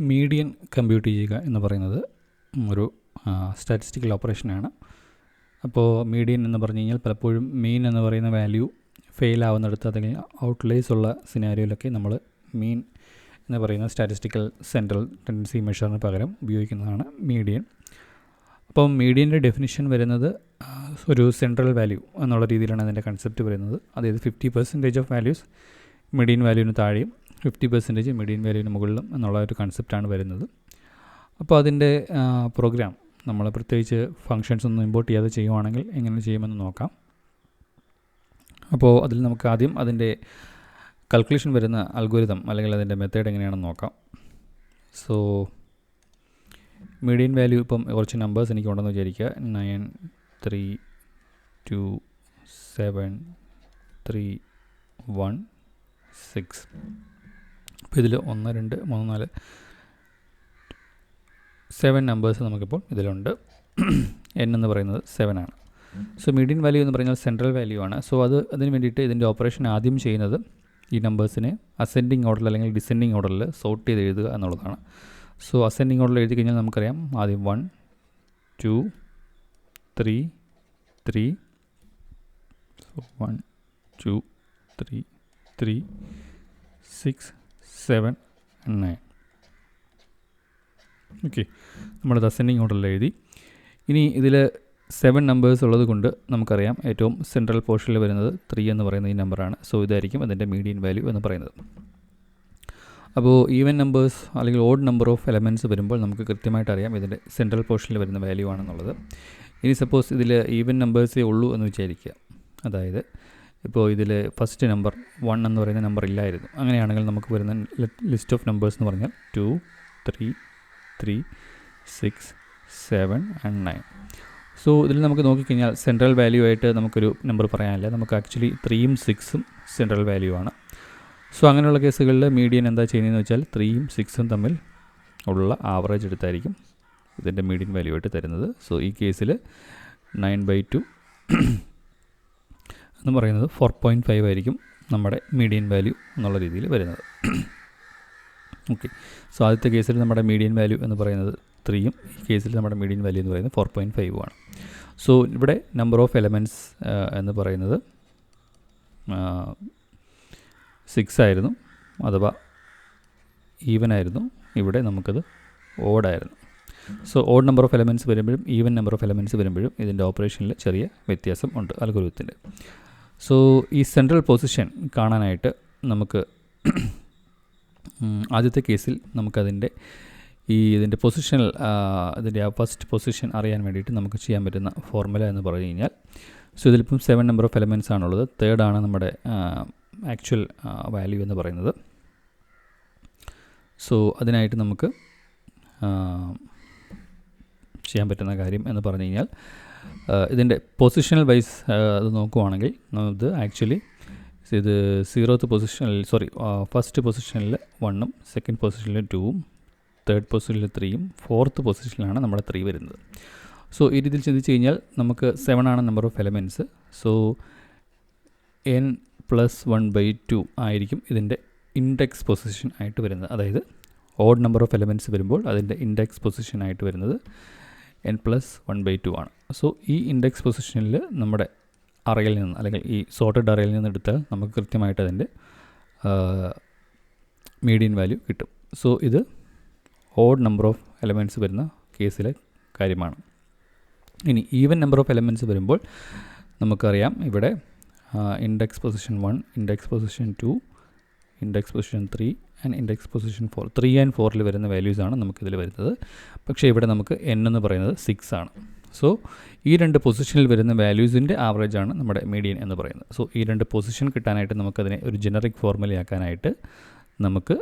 Median compute ചെയ്യുക എന്ന് പറയുന്നത് ഒരു സ്റ്റാറ്റിസ്റ്റിക്കൽ ഓപ്പറേഷനാണ്. അപ്പോൾ മീഡിയൻ എന്ന് പറഞ്ഞു കഴിഞ്ഞാൽ പലപ്പോഴും മീൻ എന്ന് പറയുന്ന വാല്യൂ ഫെയിൽ ആവുന്നിടത്ത് അല്ലെങ്കിൽ ഔട്ട്ലൈസ് ഉള്ള സിനാരിയോയിലൊക്കെ നമ്മൾ മീൻ എന്ന് പറയുന്ന സ്റ്റാറ്റിസ്റ്റിക്കൽ സെൻട്രൽ ടെൻഡൻസി മെഷറിന് പകരം ഉപയോഗിക്കുന്നതാണ് മീഡിയൻ. അപ്പം മീഡിയൻ്റെ ഡെഫിനിഷൻ വരുന്നത് ഒരു സെൻട്രൽ വാല്യൂ എന്നുള്ള രീതിയിലാണ് അതിൻ്റെ കൺസെപ്റ്റ് വരുന്നത്. അതായത് 50% ഓഫ് വാല്യൂസ് മീഡിയൻ വാല്യൂവിന് താഴെയും 50% മീഡിയൻ വാല്യൂവിന് മുകളിലും എന്നുള്ള ഒരു കൺസെപ്റ്റാണ് വരുന്നത്. അപ്പോൾ അതിൻ്റെ പ്രോഗ്രാം നമ്മൾ പ്രത്യേകിച്ച് ഫങ്ഷൻസ് ഒന്നും ഇമ്പോർട്ട് ചെയ്യാതെ ചെയ്യുവാണെങ്കിൽ എങ്ങനെ ചെയ്യുമെന്ന് നോക്കാം. അപ്പോൾ അതിൽ നമുക്ക് ആദ്യം അതിൻ്റെ കാൽക്കുലേഷൻ വരുന്ന അൽഗോരിതം അല്ലെങ്കിൽ അതിൻ്റെ മെത്തേഡ് എങ്ങനെയാണെന്ന് നോക്കാം. സോ മീഡിയൻ വാല്യൂ ഇപ്പം കുറച്ച് നമ്പേഴ്സ് എനിക്ക് ഉണ്ടെന്ന് വിചാരിക്കുക. 9, 3, 2, 7, 3, 1, 6. അപ്പോൾ ഇതിൽ 1, 2, 3, 4, 7 നമ്പേഴ്സ് നമുക്കിപ്പോൾ ഇതിലുണ്ട്. n എന്ന് പറയുന്നത് 7 ആണ്. സോ മീഡിയൻ വാല്യൂ എന്ന് പറഞ്ഞാൽ സെൻട്രൽ വാല്യൂ ആണ്. സോ അതിന് വേണ്ടിയിട്ട് ഇതിൻ്റെ ഓപ്പറേഷൻ ആദ്യം ചെയ്യുന്നത് ഈ നമ്പേഴ്സിനെ അസെൻഡിങ് ഓർഡറിൽ അല്ലെങ്കിൽ ഡിസെൻഡിങ് ഓർഡറിൽ സോർട്ട് ചെയ്ത് എഴുതുക എന്നുള്ളതാണ്. സോ അസെൻഡിങ് ഓർഡറിൽ എഴുതി കഴിഞ്ഞാൽ നമുക്കറിയാം ആദ്യം 1, 2, 3, 3. സോ 1, 2, 3, 3, 6, 7, 9. ഓക്കെ, നമ്മളത് അസെൻഡിങ് ഓർഡറിൽ എഴുതി. ഇനി ഇതിൽ 7 നമ്പേഴ്സ് ഉള്ളത് കൊണ്ട് നമുക്കറിയാം ഏറ്റവും സെൻട്രൽ പോർഷനിൽ വരുന്നത് 3 എന്ന് പറയുന്ന ഈ നമ്പറാണ്. സോ ഇതായിരിക്കും അതിൻ്റെ മീഡിയൻ വാല്യൂ എന്ന് പറയുന്നത്. അപ്പോൾ ഈവൻ നമ്പേഴ്സ് അല്ലെങ്കിൽ ഓഡ് നമ്പർ ഓഫ് എലമെൻറ്റ്സ് വരുമ്പോൾ നമുക്ക് കൃത്യമായിട്ട് അറിയാം ഇതിൻ്റെ സെൻട്രൽ പോർഷനിൽ വരുന്ന വാല്യൂ ആണെന്നുള്ളത്. ഇനി സപ്പോസ് ഇതിൽ ഈവൻ നമ്പേഴ്സേ ഉള്ളൂ എന്ന് വിചാരിക്കുക. അതായത് ഇപ്പോൾ ഇതിൽ ഫസ്റ്റ് നമ്പർ 1 എന്ന് പറയുന്ന നമ്പർ ഇല്ലായിരുന്നു. അങ്ങനെയാണെങ്കിൽ നമുക്ക് വരുന്ന ലിസ്റ്റ് ഓഫ് നമ്പേഴ്സ് എന്ന് പറഞ്ഞാൽ 2, 3, 3, 6, 7 and 9. സോ ഇതിൽ നമുക്ക് നോക്കിക്കഴിഞ്ഞാൽ സെൻട്രൽ വാല്യൂ ആയിട്ട് നമുക്കൊരു നമ്പർ പറയാനില്ല. നമുക്ക് ആക്ച്വലി 3ഉം 6ഉം സെൻട്രൽ വാല്യൂ ആണ്. സോ അങ്ങനെയുള്ള കേസുകളിൽ മീഡിയൻ എന്താ ചെയ്യുന്നതെന്ന് വെച്ചാൽ 3ഉം 6ഉം തമ്മിൽ ഉള്ള ആവറേജ് എടുത്തായിരിക്കും ഇതിൻ്റെ മീഡിയൻ വാല്യൂ ആയിട്ട് തരുന്നത്. സോ ഈ കേസിൽ 9/2 എന്ന് പറയുന്നത് 4.5 ആയിരിക്കും നമ്മുടെ മീഡിയൻ വാല്യൂ എന്നുള്ള രീതിയിൽ വരുന്നത്. ഓക്കെ, സോ ആദ്യത്തെ കേസിൽ നമ്മുടെ മീഡിയൻ വാല്യൂ എന്ന് പറയുന്നത് 3ഉം ഈ കേസിൽ നമ്മുടെ മീഡിയൻ വാല്യൂ എന്ന് പറയുന്നത് 4.5 ആണ്. സോ ഇവിടെ നമ്പർ ഓഫ് എലമെൻറ്റ്സ് എന്ന് പറയുന്നത് 6 ആയിരുന്നു, അഥവാ ഈവൻ ആയിരുന്നു. ഇവിടെ നമുക്കത് ഓഡായിരുന്നു. So odd number of elements വരുമ്പോഴും ഈവൻ നമ്പർ ഓഫ് എലമെൻറ്റ്സ് വരുമ്പോഴും ഇതിൻ്റെ ഓപ്പറേഷനിൽ ചെറിയ വ്യത്യാസം ഉണ്ട് അൽഗോരിതത്തിൻ്റെ. സോ ഈ സെൻട്രൽ പൊസിഷൻ കാണാനായിട്ട് നമുക്ക് ആദ്യത്തെ കേസിൽ നമുക്കതിൻ്റെ ഇതിൻ്റെ പൊസിഷണൽ ഇതിൻ്റെ ആ ഫസ്റ്റ് പൊസിഷൻ അറിയാൻ വേണ്ടിയിട്ട് നമുക്ക് ചെയ്യാൻ പറ്റുന്ന ഫോർമുല എന്ന് പറഞ്ഞു കഴിഞ്ഞാൽ, സോ ഇതിലിപ്പം 7 നമ്പർ ഓഫ് എലമെൻറ്റ്സ് ആണുള്ളത്. തേർഡാണ് നമ്മുടെ ആക്ച്വൽ വാല്യൂ എന്ന് പറയുന്നത്. സോ അതിനായിട്ട് നമുക്ക് ചെയ്യാൻ പറ്റുന്ന കാര്യം എന്ന് പറഞ്ഞു കഴിഞ്ഞാൽ ഇതിൻ്റെ പൊസിഷണൽ വൈസ് അത് നോക്കുവാണെങ്കിൽ ഇത് ആക്ച്വലി ഇത് 0th പൊസിഷനിൽ ഫസ്റ്റ് പൊസിഷനിൽ 1ഉം സെക്കൻഡ് പൊസിഷനിൽ 2ഉം തേർഡ് പൊസിഷനിൽ 3ഉം ഫോർത്ത് പൊസിഷനിലാണ് നമ്മുടെ 3 വരുന്നത്. സോ ഈ രീതിയിൽ ചിന്തിച്ച് കഴിഞ്ഞാൽ നമുക്ക് 7 ആണ് number of elements. So n+1/2 ആയിരിക്കും ഇതിൻ്റെ ഇൻഡെക്സ് പൊസിഷൻ ആയിട്ട് വരുന്നത്. അതായത് ഓഡ് നമ്പർ ഓഫ് എലമെൻറ്റ്സ് വരുമ്പോൾ അതിൻ്റെ ഇൻഡെക്സ് പൊസിഷൻ ആയിട്ട് വരുന്നത് n+1/2 ആണ്. സോ ഈ ഇൻഡെക്സ് പൊസിഷനിൽ നമ്മുടെ അറയിൽ നിന്ന് അല്ലെങ്കിൽ ഈ സോർട്ടഡ് അറയിൽ നിന്ന് എടുത്താൽ നമുക്ക് കൃത്യമായിട്ട് അതിൻ്റെ മീഡിയൻ വാല്യൂ കിട്ടും. സോ ഇത് ഓഡ് നമ്പർ ഓഫ് എലമെൻറ്റ്സ് വരുന്ന കേസിലെ കാര്യമാണ്. ഇനി ഈവൻ നമ്പർ ഓഫ് എലമെൻറ്റ്സ് വരുമ്പോൾ നമുക്കറിയാം ഇവിടെ index position 1, index position 2, index position 3 and index position 4. 3 and 4 വരുന്ന വാല്യൂസാണ് നമുക്കിതിൽ വരുന്നത്. പക്ഷേ ഇവിടെ നമുക്ക് n എന്ന് പറയുന്നത് 6 ആണ്. സോ ഈ 2 പൊസിഷനിൽ വരുന്ന വാല്യൂസിൻ്റെ ആവറേജാണ് നമ്മുടെ മീഡിയൻ എന്ന് പറയുന്നത്. സോ ഈ 2 പൊസിഷൻ കിട്ടാനായിട്ട് നമുക്കതിനെ ഒരു ജനറിക് ഫോർമുലയാക്കാനായിട്ട് നമുക്ക്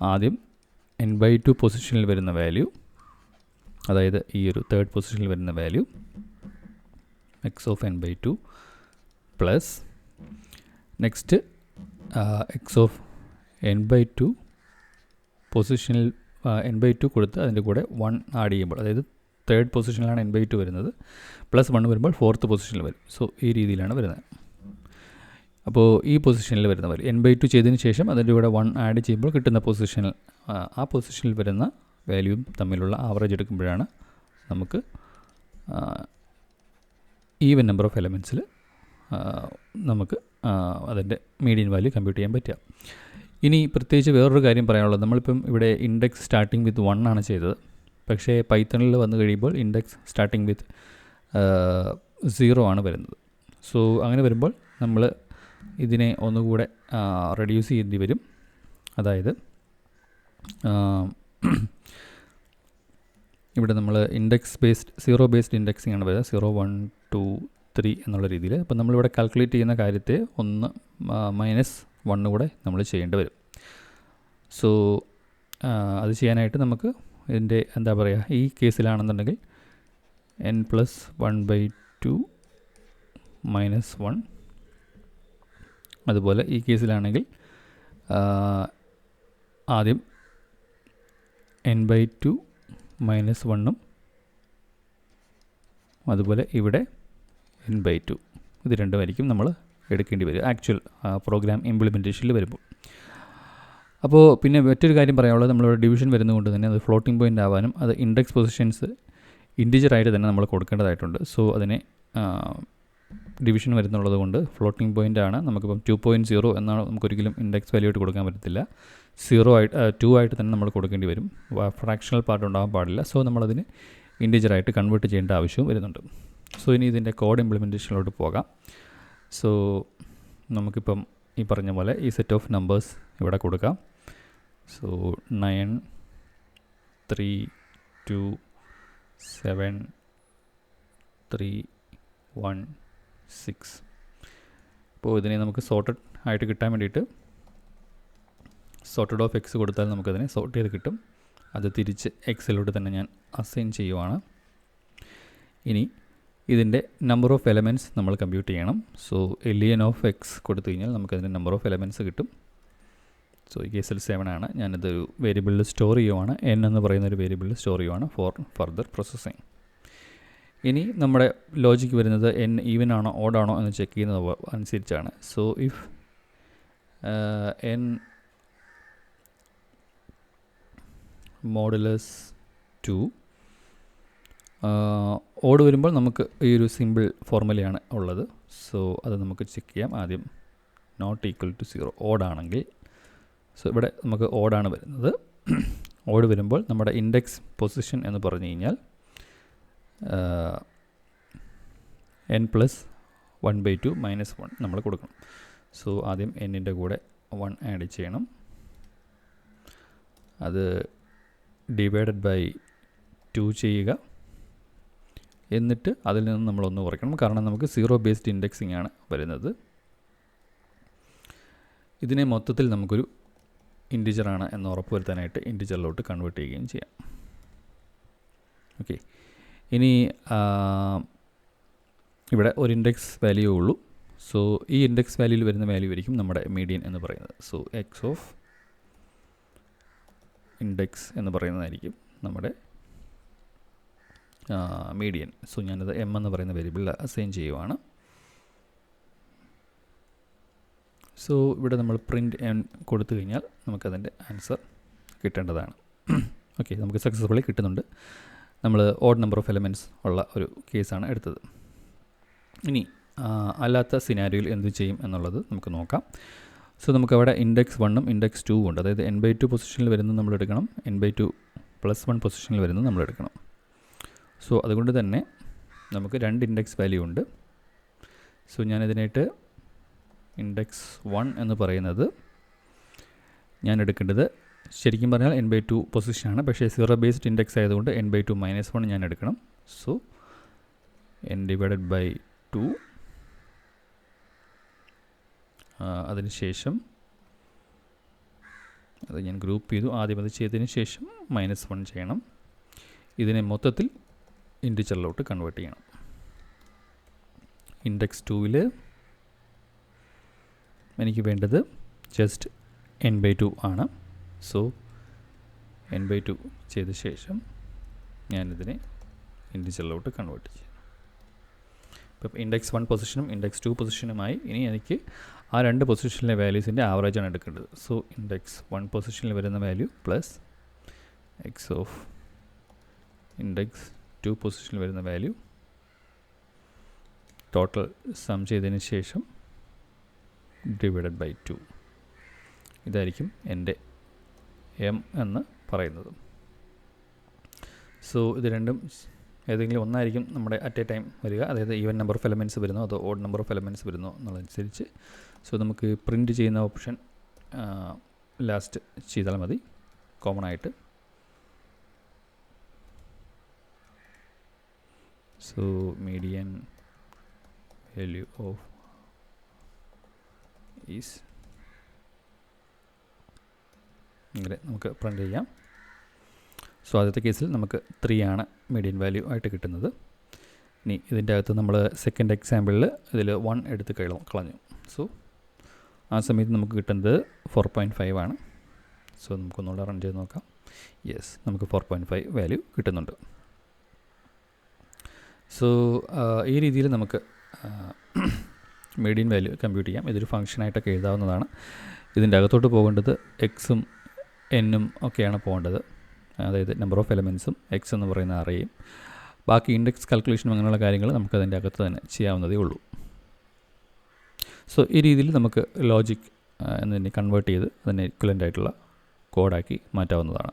ആദ്യം n/2 പൊസിഷനിൽ വരുന്ന വാല്യൂ, അതായത് ഈ ഒരു തേർഡ് പൊസിഷനിൽ വരുന്ന value x of n/2 plus next x of n/2 പൊസിഷനിൽ n/2 കൊടുത്ത് അതിൻ്റെ കൂടെ 1 ആഡ് ചെയ്യുമ്പോൾ, അതായത് തേർഡ് പൊസിഷനിലാണ് n/2 വരുന്നത്, പ്ലസ് 1 വരുമ്പോൾ ഫോർത്ത് പൊസിഷനിൽ വരും. സോ ഈ രീതിയിലാണ് വരുന്നത്. അപ്പോൾ ഈ പൊസിഷനിൽ വരുന്ന വാല്യൂ n/2 ചെയ്തതിന് ശേഷം അതിൻ്റെ കൂടെ 1 ആഡ് ചെയ്യുമ്പോൾ കിട്ടുന്ന പൊസിഷനിൽ ആ പൊസിഷനിൽ വരുന്ന വാല്യൂവും തമ്മിലുള്ള ആവറേജ് എടുക്കുമ്പോഴാണ് നമുക്ക് ഈവൻ നമ്പർ ഓഫ് എലമെൻറ്റ്സിൽ നമുക്ക് അതിൻ്റെ മീഡിയൻ വാല്യൂ കമ്പ്യൂട്ട് ചെയ്യാൻ പറ്റുക. ഇനി പ്രത്യേകിച്ച് വേറൊരു കാര്യം പറയാനുള്ളത്, നമ്മളിപ്പം ഇവിടെ ഇൻഡെക്സ് സ്റ്റാർട്ടിങ് വിത്ത് 1 ആണ് ചെയ്തത്. പക്ഷേ പൈത്തണിൽ വന്നു കഴിയുമ്പോൾ ഇൻഡെക്സ് സ്റ്റാർട്ടിങ് വിത്ത് 0 ആണ് വരുന്നത്. സോ അങ്ങനെ വരുമ്പോൾ നമ്മൾ ഇതിനെ ഒന്നുകൂടെ റെഡ്യൂസ് ചെയ്യേണ്ടി വരും. അതായത് ഇവിടെ നമ്മൾ ഇൻഡെക്സ് ബേസ്ഡ് 0 ബേസ്ഡ് ഇൻഡെക്സിംഗ് ആണ് വരുന്നത്, 0 1 2 3 എന്നുള്ള രീതിയിൽ. അപ്പോൾ നമ്മളിവിടെ കാൽക്കുലേറ്റ് ചെയ്യുന്ന കാര്യത്തെ -1 കൂടെ നമ്മൾ ചെയ്യേണ്ടി വരും. സോ അത് ചെയ്യാനായിട്ട് നമുക്ക് ഇതിൻ്റെ എന്താ പറയുക, ഈ കേസിലാണെന്നുണ്ടെങ്കിൽ n+1/2 -1, അതുപോലെ ഈ കേസിലാണെങ്കിൽ ആദ്യം n/2 -1ഉം അതുപോലെ ഇവിടെ n/2 ഇത് രണ്ടുമായിരിക്കും നമ്മൾ എടുക്കേണ്ടി വരും ആക്ച്വൽ പ്രോഗ്രാം ഇംപ്ലിമെൻറ്റേഷനിൽ വരുമ്പോൾ. അപ്പോൾ പിന്നെ മറ്റൊരു കാര്യം പറയാനുള്ളത്, നമ്മളിവിടെ ഡിവിഷൻ വരുന്നതുകൊണ്ട് തന്നെ അത് ഫ്ലോട്ടിംഗ് പോയിൻ്റ് ആവാനും അത് ഇൻഡെക്സ് പൊസിഷൻസ് ഇൻറ്റിജറായിട്ട് തന്നെ നമ്മൾ കൊടുക്കേണ്ടതായിട്ടുണ്ട്. സോ അതിനെ ഡിവിഷൻ വരുന്നുള്ളത് കൊണ്ട് ഫ്ലോട്ടിംഗ് പോയിൻ്റ് ആണ്. നമുക്കിപ്പം 2.0 എന്നാണ് നമുക്കൊരിക്കലും ഇൻഡെക്സ് വാല്യൂ ആയിട്ട് കൊടുക്കാൻ പറ്റത്തില്ല. 2 ആയിട്ട് തന്നെ നമ്മൾ കൊടുക്കേണ്ടി വരും. ഫ്രാക്ഷണൽ പാർട്ട് ഉണ്ടാകാൻ പാടില്ല. സോ നമ്മളതിന് ഇൻറ്റിജറായിട്ട് കൺവേർട്ട് ചെയ്യേണ്ട ആവശ്യവും വരുന്നുണ്ട്. സോ ഇനി ഇതിൻ്റെ കോഡ് ഇംപ്ലിമെൻറ്റേഷനിലോട്ട് പോകാം. സോ നമുക്കിപ്പം ഈ പറഞ്ഞ പോലെ ഈ സെറ്റ് ഓഫ് നമ്പേഴ്സ് ഇവിടെ കൊടുക്കാം. സോ 9 3 2 7 3 1 6. അപ്പോൾ ഇതിനെ നമുക്ക് സോർട്ടഡ് ആയിട്ട് കിട്ടാൻ വേണ്ടിയിട്ട് സോർട്ടഡ് ഓഫ് എക്സ് കൊടുത്താൽ നമുക്കതിനെ സോർട്ട് ചെയ്ത് കിട്ടും. അത് തിരിച്ച് എക്സിലോട്ട് തന്നെ ഞാൻ അസൈൻ ചെയ്യുവാണ്. ഇനി ഇതിൻ്റെ നമ്പർ ഓഫ് എലമെൻറ്റ്സ് നമ്മൾ കമ്പ്യൂട്ട് ചെയ്യണം. സോ ln ഓഫ് എക്സ് കൊടുത്തു കഴിഞ്ഞാൽ നമുക്കതിൻ്റെ നമ്പർ ഓഫ് എലമെൻറ്റ്സ് കിട്ടും. സോ ഈ കേസിൽ 7 ആണ്. ഞാനിതൊരു വേരിയബിളിൽ സ്റ്റോർ ചെയ്യുവാണ്. n എന്ന് പറയുന്ന ഒരു വേരിയബിളിൽ സ്റ്റോർ ചെയ്യുവാണ് ഫോർ ഫർദർ പ്രോസസ്സിങ്. ഇനി നമ്മുടെ ലോജിക്ക് വരുന്നത് n ഈവൻ ആണോ ഓഡ് ആണോ എന്ന് ചെക്ക് ചെയ്യുന്നത് അനുസരിച്ചാണ്. So if n modulus 2 odd വരുമ്പോൾ നമുക്ക് ഈ ഒരു സിമ്പിൾ ഫോർമുലയാണ് ഉള്ളത്. സോ അത് നമുക്ക് ചെക്ക് ചെയ്യാം. ആദ്യം നോട്ട് ഈക്വൽ ടു 0 ഓഡ് ആണെങ്കിൽ, സോ ഇവിടെ നമുക്ക് ഓഡാണ് വരുന്നത്. ഓഡ് വരുമ്പോൾ നമ്മുടെ ഇൻഡെക്സ് പൊസിഷൻ എന്ന് പറഞ്ഞു കഴിഞ്ഞാൽ n+1/2 -1 നമ്മൾ കൊടുക്കണം. സോ ആദ്യം n-ൻ്റെ കൂടെ 1 ആഡ് ചെയ്യണം. അത് ഡിവൈഡഡ് ബൈ 2 ചെയ്യുക. എന്നിട്ട് അതിൽ നിന്ന് നമ്മൾ 1 കുറയ്ക്കണം. കാരണം നമുക്ക് 0 ബേസ്ഡ് ഇൻഡെക്സിംഗ് ആണ് വരുന്നത്. ഇതിനെ മൊത്തത്തിൽ നമുക്കൊരു ഇൻറ്റിജറാണ് എന്ന് ഉറപ്പ് വരുത്താനായിട്ട് ഇൻറ്റിജറിലോട്ട് കൺവേർട്ട് ചെയ്യുകയും ചെയ്യാം. ഓക്കെ, ഇനി ഇവിടെ ഒരു ഇൻഡെക്സ് വാല്യൂ ഉള്ളൂ. സോ ഈ ഇൻഡെക്സ് വാല്യൂയിൽ വരുന്ന വാല്യൂ ആയിരിക്കും നമ്മുടെ മീഡിയൻ എന്ന് പറയുന്നത്. സോ എക്സ് ഓഫ് ഇൻഡെക്സ് എന്ന് പറയുന്നതായിരിക്കും നമ്മുടെ മീഡിയൻ. സോ ഞാനത് m എന്ന് പറയുന്ന വേരിയബിളിൽ അസൈൻ ചെയ്യുവാണ്. സോ ഇവിടെ നമ്മൾ പ്രിൻറ്റ് n കൊടുത്തു കഴിഞ്ഞാൽ നമുക്കതിൻ്റെ ആൻസർ കിട്ടേണ്ടതാണ്. ഓക്കെ, നമുക്ക് സക്സസ്ഫുള്ളി കിട്ടുന്നുണ്ട്. നമ്മൾ ഓഡ് നമ്പർ ഓഫ് എലമെൻറ്റ്സ് ഉള്ള ഒരു കേസാണ് എടുത്തത്. ഇനി അല്ലാത്ത സിനാരിയോയിൽ എന്ത് ചെയ്യും എന്നുള്ളത് നമുക്ക് നോക്കാം. സോ നമുക്കവിടെ ഇൻഡെക്സ് 1ഉം ഇൻഡെക്സ് 2 ഉണ്ട്. അതായത് n/2 പൊസിഷനിൽ വരുന്നത് നമ്മൾ എടുക്കണം, n/2 +1 പൊസിഷനിൽ വരുന്നത് നമ്മൾ എടുക്കണം. സോ അതുകൊണ്ട് തന്നെ നമുക്ക് 2 ഇൻഡെക്സ് വാല്യൂ ഉണ്ട്. സോ ഞാനിതിനായിട്ട് ഇൻഡെക്സ് 1 എന്ന് പറയുന്നത് ഞാൻ എടുക്കേണ്ടത് ശരിക്കും പറഞ്ഞാൽ n/2 പൊസിഷനാണ്. പക്ഷേ 0 ബേസ്ഡ് ഇൻഡെക്സ് ആയതുകൊണ്ട് n/2 -1 ഞാൻ എടുക്കണം. സോ n/2 അതിനുശേഷം അത് ഞാൻ ഗ്രൂപ്പ് ചെയ്തു. ആദ്യം അത് ചെയ്തതിന് ശേഷം -1 ചെയ്യണം. ഇതിനെ മൊത്തത്തിൽ ഇൻറ്റിജറിലോട്ട് കൺവേർട്ട് ചെയ്യണം. ഇൻഡെക്സ് 2ൽ എനിക്ക് വേണ്ടത് ജസ്റ്റ് n/2 ആണ്. സോ n/2 ചെയ്ത ശേഷം ഞാനിതിനെ ഇൻറ്റിജറിലോട്ട് കൺവേർട്ട് ചെയ്യണം. ഇപ്പം ഇൻഡെക്സ് 1 പൊസിഷനും ഇൻഡെക്സ് 2 പൊസിഷനുമായി ഇനി എനിക്ക് ആ രണ്ട് പൊസിഷനിലെ വാല്യൂസിൻ്റെ ആവറേജാണ് എടുക്കേണ്ടത്. സോ ഇൻഡെക്സ് 1 പൊസിഷനിൽ വരുന്ന value plus X of index 2 പൊസിഷനിൽ വരുന്ന വാല്യൂ ടോട്ടൽ സം ചെയ്തതിന് ശേഷം ഡിവൈഡഡ് ബൈ 2. ഇതായിരിക്കും എൻ്റെ എം എന്ന് പറയുന്നത്. സോ ഇത് രണ്ടും ഏതെങ്കിലും ഒന്നായിരിക്കും നമ്മുടെ അറ്റ് എ ടൈം വരിക, അതായത് ഈവൻ നമ്പർ ഓഫ് എലമെൻറ്റ്സ് വരുന്നോ അതോ ഓഡ് നമ്പർ ഓഫ് എലമെൻറ്റ്സ് വരുന്നോ എന്നുള്ളതനുസരിച്ച്. സോ നമുക്ക് പ്രിൻറ്റ് ചെയ്യുന്ന ഓപ്ഷൻ ലാസ്റ്റ് ചെയ്താൽ മതി കോമൺ ആയിട്ട്. So median value of is ഇങ്ങനെ നമുക്ക് പ്രിൻറ്റ് ചെയ്യാം. സോ ആദ്യത്തെ കേസിൽ നമുക്ക് 3 ആണ് മീഡിയൻ വാല്യൂ ആയിട്ട് കിട്ടുന്നത്. ഇനി ഇതിൻ്റെ അകത്ത് നമ്മൾ സെക്കൻഡ് എക്സാമ്പിളിൽ ഇതിൽ 1 എടുത്ത് കളഞ്ഞു. സോ ആ സമയത്ത് നമുക്ക് കിട്ടുന്നത് 4.5 ആണ്. സോ നമുക്കൊന്നുകൂടെ റൺ ചെയ്ത് നോക്കാം. യെസ്, നമുക്ക് 4.5 വാല്യൂ കിട്ടുന്നുണ്ട്. സോ ഈ രീതിയിൽ നമുക്ക് മീഡിയൻ വാല്യൂ കമ്പ്യൂട്ട് ചെയ്യാം. ഇതൊരു ഫംഗ്ഷനായിട്ടൊക്കെ എഴുതാവുന്നതാണ്. ഇതിൻ്റെ അകത്തോട്ട് പോകേണ്ടത് എക്സും എന്നും ഒക്കെയാണ് പോകേണ്ടത്, അതായത് നമ്പർ ഓഫ് എലമെൻറ്റ്സും എക്സ് എന്ന് പറയുന്ന അറേയും. ബാക്കി ഇൻഡെക്സ് കാൽക്കുലേഷനും അങ്ങനെയുള്ള കാര്യങ്ങൾ നമുക്ക് അതിൻ്റെ അകത്ത് തന്നെ ചെയ്യാവുന്നതേ ഉള്ളൂ. സോ ഈ രീതിയിൽ നമുക്ക് ലോജിക് എന്നതിനെ കൺവേർട്ട് ചെയ്ത് അതിനെ ഇക്വലൻ്റ് ആയിട്ടുള്ള കോഡാക്കി മാറ്റാവുന്നതാണ്.